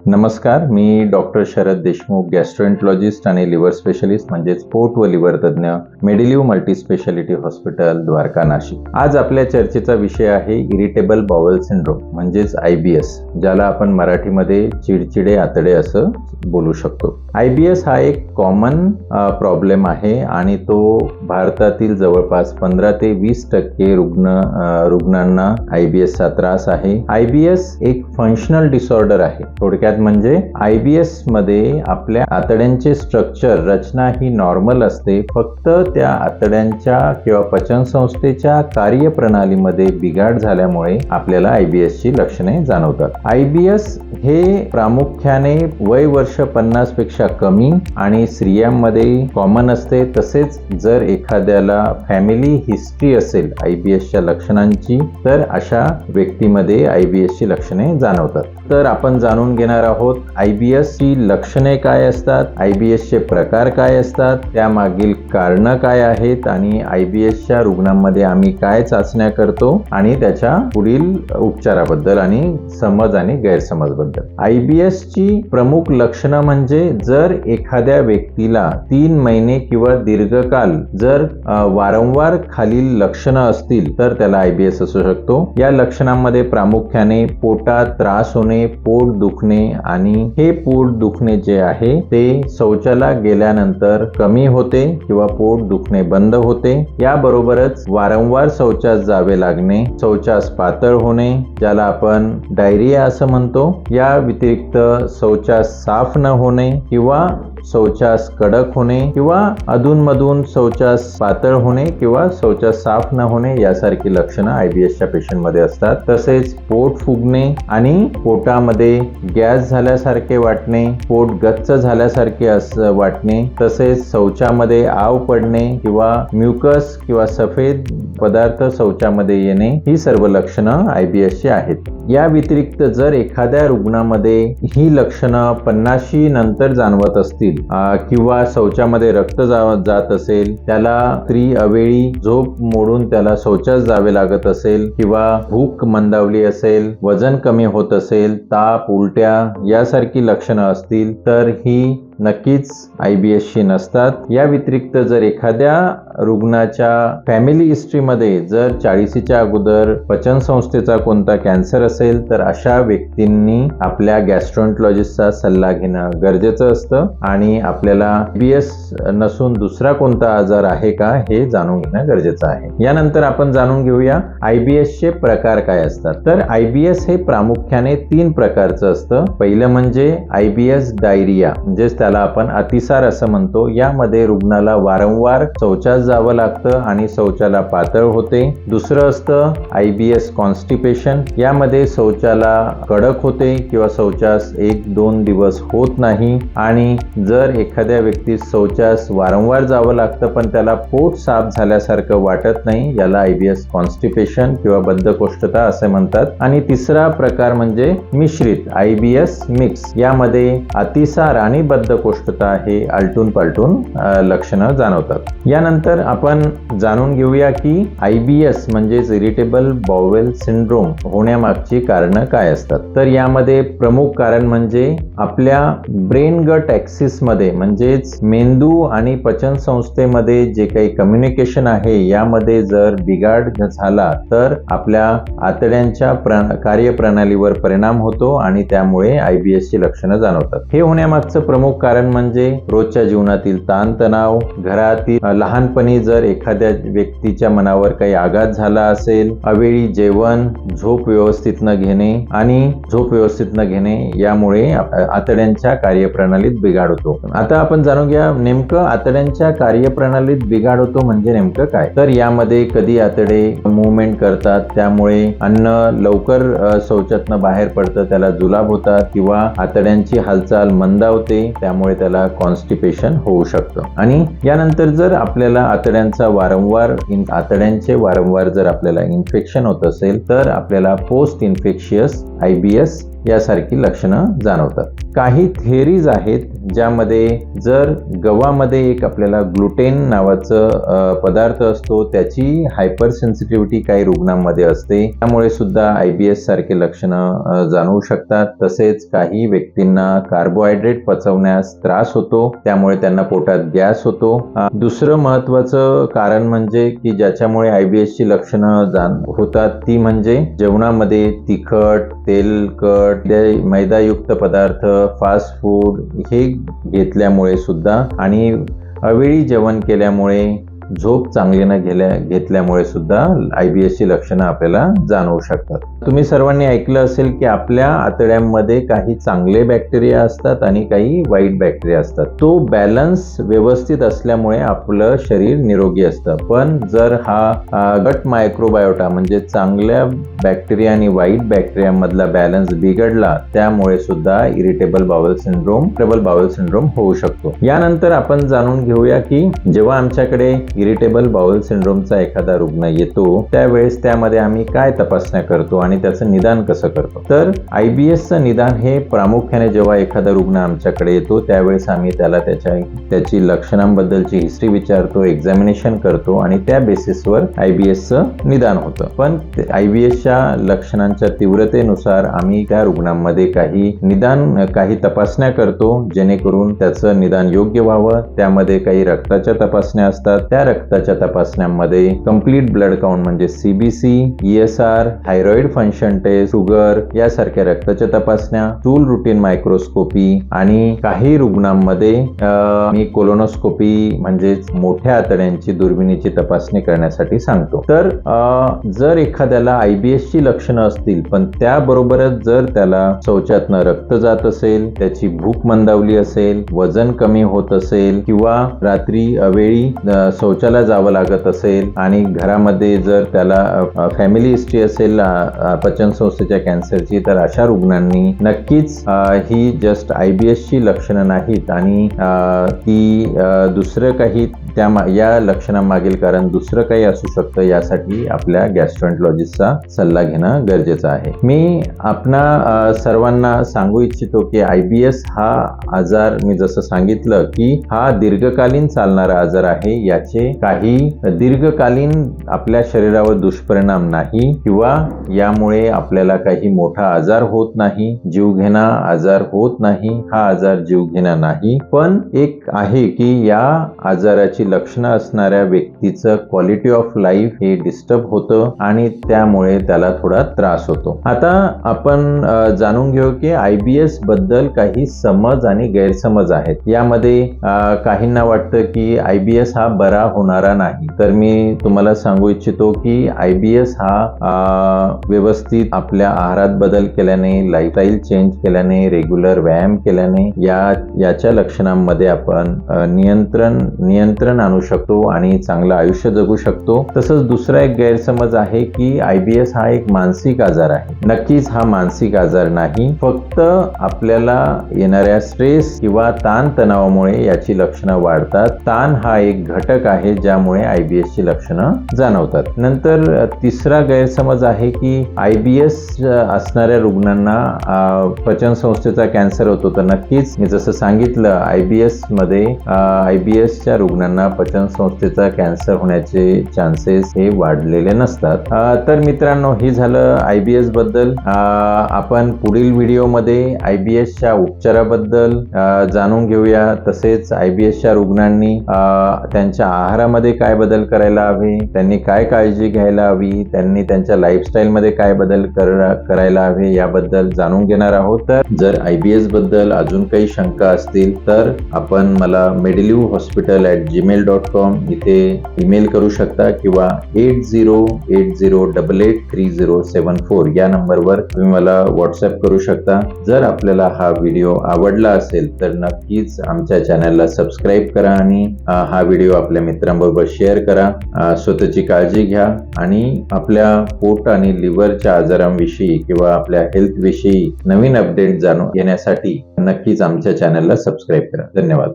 नमस्कार, मी doctor Sharad Deshmukh, gastroenterologist आणि लिव्हर स्पेशलिस्ट म्हणजेच पोट व लिव्हर तज्ज्ञ, Medilive multi speciality hospital, Dwarka, Nashik. आज आपल्या चर्चेचा विषय आहे इरिटेबल बाउल सिंड्रोम म्हणजेच IBS, ज्याला आपण मराठीमध्ये चिडचिडे आतडे असं बोलू शकतो. IBS हा एक कॉमन प्रॉब्लेम आहे आणि तो भारतातील जवळपास 15 ते 20% रुग्णांना IBS चा त्रास आहे. IBS एक फंक्शनल डिसऑर्डर आहे. थोडक्यात म्हणजे IBS मध्ये आपल्या आतड्यांचे स्ट्रक्चर, रचना ही नॉर्मल असते, फक्त त्या आतड्यांच्या किंवा पचन संस्थेच्या कार्यप्रणालीमध्ये बिघाड झाल्यामुळे आपल्याला IBS ची लक्षणे जाणवतात. IBS हे प्रामुख्याने वय वर्ष 50 पेक्षा कमी आणि स्त्रियांमध्ये कॉमन असते. तसेच जर एखाद्याला फॅमिली हिस्ट्री असेल IBS च्या लक्षणांची, तर अशा व्यक्तीमध्ये IBS ची लक्षणे जाणवतात. तर आपण जाणून घेणार आहोत IBS ची लक्षणे काय असतात, IBS चे प्रकार काय असतात, त्यामागील कारणं काय आहेत आणि IBS च्या रुग्णांमध्ये आम्ही काय चाचण्या करतो आणि त्याच्या पुढील उपचाराबद्दल आणि समज आणि गैरसमजबद्दल. IBS ची प्रमुख लक्षणं म्हणजे जर एखाद्या व्यक्तीला 3 महिने किंवा दीर्घकाल जर वारंवार खालील लक्षणं असतील तर त्याला IBS असू शकतो. या लक्षणांमध्ये प्रामुख्याने पोटात त्रास होणे, पोट दुखणे आणि हे पोट दुखणे जे आहे ते शौचाला गेल्यानंतर कमी होते किंवा पोट दुखणे बंद होते. याबरोबरच वारंवार शौचास जावे लागणे, शौचास पातळ होणे, ज्याला आपण डायरिया असं म्हणतो. या व्यतिरिक्त शौचास साफ न होणे किंवा शौचास कडक होणे किंवा अधूनमधून शौचास पातळ होणे किंवा शौचास साफ न होणे यासारखी लक्षणं IBS च्या पेशंटमध्ये असतात. तसेच पोट फुगणे आणि पोटामध्ये गॅस झाल्यासारखे वाटणे, पोट गच्च झाल्यासारखे असं वाटणे, तसेच शौचामध्ये आव पडणे किंवा म्युकस किंवा सफेद पदार्थ शौचामध्ये येणे, ही सर्व लक्षणं IBS ची आहेत. या व्यतिरिक्त जर एखाद्या रुग्णामध्ये ही लक्षणं 50 नंतर जाणवत असतील किंवा शौचामध्ये रक्त जात असेल, त्याला अवेळी झोप मोडून त्याला शौचास जावे लागत असेल किंवा भूक मंदावली असेल, वजन कमी होत असेल, ताप, उलट्या यासारखी लक्षणं असतील तर ही नक्कीच IBS ची नसतात. या व्यतिरिक्त जर एखाद्या रुग्णाच्या फॅमिली हिस्ट्रीमध्ये जर 40च्या अगोदर पचन संस्थेचा कोणता कॅन्सर असेल तर अशा व्यक्तींनी आपल्या गॅस्ट्रोएंटरॉलॉजिस्टचा सल्ला घेणं गरजेचं असतं आणि आपल्याला IBS नसून दुसरा कोणता आजार आहे का हे जाणून घेणं गरजेचं आहे. यानंतर आपण जाणून घेऊया IBS चे प्रकार काय असतात. तर IBS हे प्रामुख्याने 3 प्रकारचं असतं. पहिलं म्हणजे IBS डायरिया, म्हणजेच त्याला आपण अतिसार असं म्हणतो. यामध्ये रुग्णाला वारंवार शौचास जावं लागतं आणि शौचाला पातळ होते. दुसरं असतं IBS कॉन्स्टिपेशन. यामध्ये शौचाला कडक होते किंवा शौचास 1-2 दिवस होत नाही आणि जर एखाद्या व्यक्तीस शौचास वारंवार जावं लागतं पण त्याला पोट साफ झाल्यासारखं वाटत नाही, याला IBS कॉन्स्टिपेशन किंवा बद्धकोष्ठता असे म्हणतात. आणि तिसरा प्रकार म्हणजे मिश्रित IBS मिक्स. यामध्ये अतिसार आणि बद्धकोष्ठता हे आलटून पालटून लक्षणं जाणवतात. यानंतर आपण जाणून घेऊया की IBS म्हणजेच इरिटेबल बाउल सिंड्रोम होण्यामागची कारणं काय असतात. तर यामध्ये प्रमुख कारण म्हणजे आपल्या ब्रेन गट ॲक्सिस मध्ये म्हणजेच मेंदू आणि पचन संस्थेमध्ये जे काही कम्युनिकेशन आहे यामध्ये जर बिघाड झाला तर आपल्या आतड्यांच्या कार्यप्रणालीवर परिणाम होतो आणि त्यामुळे IBS ची लक्षणं जाणवतात. हे होण्यामागचं प्रमुख कारण म्हणजे रोजच्या जीवनातील ताणतणाव, घरातील लहानपणी जर एखाद्या व्यक्तीच्या मनावर काही आघात झाला असेल, अवेळी जेवण, झोप व्यवस्थित न घेणे यामुळे आतड्यांच्या कार्यप्रणालीत बिघाड होतो. आता आपण जाणून घ्या नेमकं आतड्यांच्या कार्यप्रणालीत बिघाड होतो म्हणजे नेमकं काय. तर यामध्ये कधी आतडे मूवमेंट करतात, त्यामुळे अन्न लवकर शौचातनं बाहेर पडतं, त्याला जुलाब होतात किंवा आतड्यांची हालचाल मंदावते, त्यामुळे त्याला कॉन्स्टिपेशन होऊ शकतं. आणि यानंतर जर आपल्याला आतड्यांचे वारंवार जर आपल्याला इन्फेक्शन होत असेल तर आपल्याला पोस्ट इन्फेक्शियस IBS यासारखी लक्षणं जाणवतात. काही थेअरीज आहेत ज्यामध्ये जर गव्हामध्ये एक आपल्याला ग्लुटेन नावाचं पदार्थ असतो, त्याची हायपर सेन्सिटिव्हिटी काही रुग्णांमध्ये असते, त्यामुळे सुद्धा IBS सारखे लक्षणं जाणवू शकतात. तसेच काही व्यक्तींना कार्बोहायड्रेट पचवण्यास त्रास होतो, त्यामुळे त्यांना पोटात गॅस होतो. दुसरं महत्वाचं कारण म्हणजे की ज्याच्यामुळे IBS ची लक्षणं होतात ती म्हणजे जेवणामध्ये तिखट, तेलकट, मैदायुक्त पदार्थ, फास्ट फूड हे घेतल्यामुळे सुद्धा आणि अवेळी जेवण केल्यामुळे, झोप चांगली न घेतल्यामुळे सुद्धा IBS ची लक्षणं आपल्याला जाणवू शकतात. तुम्ही सर्वांनी ऐकलं असेल की आपल्या आतड्यांमध्ये काही चांगले बॅक्टेरिया असतात आणि काही वाईट बॅक्टेरिया असतात. तो बॅलन्स व्यवस्थित असल्यामुळे आपलं शरीर निरोगी असतं. पण जर हा गट मायक्रोबायोटा म्हणजे चांगल्या बॅक्टेरिया आणि वाईट बॅक्टेरिया मधला बॅलन्स बिघडला, त्यामुळे सुद्धा इरिटेबल बाउल सिंड्रोम होऊ शकतो. यानंतर आपण जाणून घेऊया की जेव्हा आमच्याकडे इरिटेबल बाउल सिंड्रोमचा एखादा रुग्ण येतो, त्यावेळेस त्यामध्ये आम्ही काय तपासण्या करतो आणि त्याचं निदान कसं करतो. तर IBSचं निदान हे प्रामुख्याने जेव्हा एखादा रुग्ण आमच्याकडे येतो त्यावेळेस आम्ही त्याला त्याची लक्षणांबद्दलची हिस्ट्री विचारतो, एक्झामिनेशन करतो आणि त्या बेसिसवर IBSचं निदान होतं. पण IBSच्या लक्षणांच्या तीव्रतेनुसार आम्ही त्या रुग्णांमध्ये काही तपासण्या करतो जेणेकरून त्याचं निदान योग्य व्हावं. त्यामध्ये काही रक्ताच्या तपासण्या असतात. त्या रक्ताच्या तपासण्यांमध्ये कंप्लीट ब्लड काउंट म्हणजे CBC, ESR, thyroid function test, sugar यासारख्या रक्ताच्या तपासण्या, स्टूल रुटीन मायक्रोस्कोपी आणि काही रुग्णांमध्ये मी कोलोनोस्कोपी म्हणजे मोठ्या आतड्यांची दुर्बिणीची तपासणी करण्यासाठी सांगतो. तर जर एखाद्याला IBS ची लक्षणं असतील पण त्याबरोबरच जर त्याला शौचातनं रक्त जात असेल, त्याची भूक मंदावली असेल, वजन कमी होत असेल किंवा रात्री अवेळी शौचाला जावं लागत असेल आणि घरामध्ये जर त्याला फॅमिली हिस्ट्री असेल पचन संस्थेच्या कॅन्सरची, तर अशा रुग्णांनी नक्कीच ही जस्ट IBS ची लक्षणं नाहीत आणि ती दुसरं काही या लक्षणांमागील कारण दुसरं काही असू शकतं. यासाठी आपल्या गॅस्ट्रोएंटरॉलॉजिस्टचा सल्ला घेणं गरजेचं आहे. मी आपणा सर्वांना सांगू इच्छितो की IBS हा आजार मी जसं सांगितलं की हा दीर्घकालीन चालणारा आजार आहे. याचे काही दीर्घकालीन आपल्या शरीरावर दुष्परिणाम नाही किंवा यामुळे आपल्याला काही मोठा आजार होत नाही, जीवघेणा आजार होत नाही. हा आजार जीवघेणा नाही, पण एक आहे की या आजाराची लक्षणं असणाऱ्या व्यक्तीचं क्वालिटी ऑफ लाईफ हे डिस्टर्ब होतं आणि त्यामुळे त्याला थोडा त्रास होतो. आता आपण जाणून घेऊ की IBS बद्दल काही समज आणि गैरसमज आहेत. यामध्ये काहींना वाटतं की IBS हा बरा होणारा नाही. तर मी तुम्हाला सांगू इच्छितो की IBS हा व्यवस्थित आपल्या आहारात बदल केल्याने, लाईफस्टाईल चेंज केल्याने, रेग्युलर व्यायाम केल्याने याच्या लक्षणांमध्ये आपण नियंत्रण आणू शकतो आणि चांगलं आयुष्य जगू शकतो. तसंच दुसरा एक गैरसमज आहे की IBS हा एक मानसिक आजार आहे. नक्कीच हा मानसिक आजार नाही, फक्त आपल्याला येणाऱ्या स्ट्रेस किंवा ताण तणावामुळे याची लक्षणं वाढतात. ताण हा एक घटक आहे ज्यामुळे IBS ची लक्षणं जाणवतात. नंतर तिसरा गैरसमज आहे की IBS असणाऱ्या रुग्णांना पचन संस्थेचा कॅन्सर होतो. तर नक्कीच मी जसं सांगितलं IBS मध्ये IBSच्या रुग्णांना पचन संस्थेचा कॅन्सर होण्याचे चान्सेस हे वाढलेले नसतात. तर मित्रांनो, हे झालं IBS बद्दल. आपण पुढील व्हिडिओमध्ये IBSच्या उपचाराबद्दल जाणून घेऊया. तसेच IBSच्या रुग्णांनी त्यांच्या आहारामध्ये काय बदल करायला हवे, त्यांनी काय काळजी घ्यायला हवी, त्यांनी त्यांच्या लाईफस्टाईल मध्ये काय बदल करायला हवे याबद्दल जाणून घेणार आहोत. तर जर IBS बद्दल अजून काही शंका असतील तर आपण मला medilivhospital@gmail.com इथे ईमेल करू शकता किंवा 8080883074 या नंबरवर तुम्ही मला व्हॉट्सअप करू शकता. जर आपल्याला हा व्हिडिओ आवडला असेल तर नक्कीच आमच्या चॅनलला सबस्क्राईब करा आणि हा व्हिडिओ आपल्या मित्रांबरोबर शेअर करा. स्वतःची काळजी घ्या आणि आपल्या पोट आणि लिव्हरच्या आजारांविषयी किंवा आपल्या हेल्थ विषयी नवीन अपडेट जाणून घेण्यासाठी नक्कीच आमच्या चॅनलला सबस्क्राईब करा. धन्यवाद.